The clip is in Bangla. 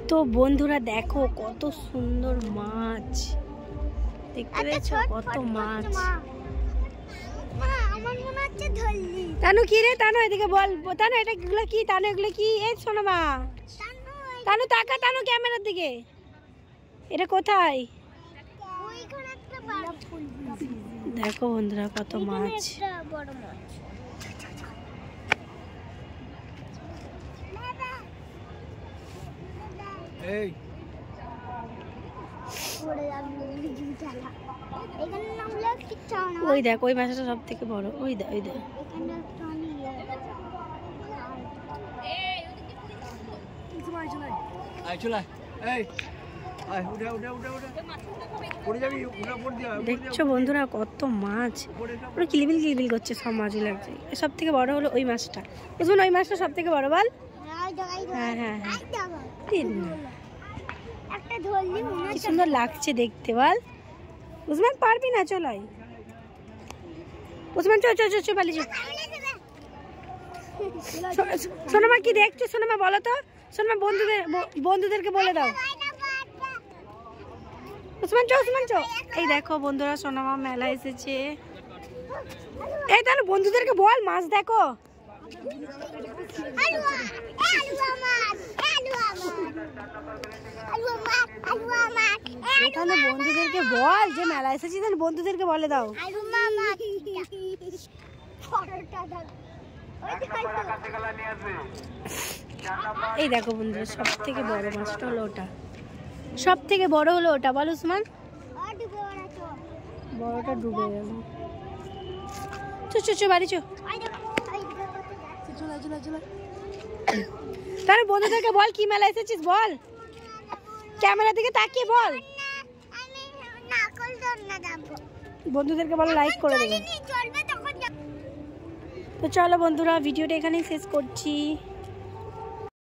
তো বন্ধুরা দেখো কত সুন্দর মাছ, দেখতে পেয়েছ কত মাছ। তানু কি রে, তানু এদিকে বল, তানু এটা এগুলো কি, তানু এগুলো কি? এই শোনো মা, তানু তাকা, তানু ক্যামেরার দিকে। এটা কোথায় দেখো বন্ধুরা কত মাছ। ওই দেখ ওই মাছটা সব থেকে বড়, ওই দেখ ওই দেখ। দেখছো বন্ধুরা কত মাছ, পুরো কিলবিল কিলবিল করছে সব মাছগুলো। সব থেকে বড় হলো ওই মাছটা, বুঝুন ওই মাছটা সব থেকে বড় বল। হ্যাঁ হ্যাঁ হ্যাঁ, কি সুন্দর লাগছে দেখতে বল। উসমান পারবি না, চলাই উসমান, চল চল চল পালিয়ে চল। সোনামা কি দেখছো? সোনামা বলো তো, সোনামা বন্ধুদেরকে বলে দাও। উসমান চো, উসমান চো। এই দেখো বন্ধুরা সোনামা মেলা এসেছে। এই তাহলে বন্ধুদেরকে বল মাছ দেখো। এখানে বন্ধুদেরকে বল যে মেলা এসেছি, তাহলে বন্ধুদেরকে বলে দাও। এই দেখো বন্ধুরা সব থেকে বড় মাছটা হলো ওটা, সব থেকে বড় হলো ওটা। বল উসমান, বড়টা ডুবে গেল। চো চো চো বাড়ি চো। তাহলে বন্ধুদেরকে বল কি মেলা এসেছিস বল, ক্যামেরা দিকে তাকিয়ে বল। বন্ধুদেরকে বলো লাইক করে দেবে। তো চলো বন্ধুরা ভিডিওটা এখানেই শেষ করছি।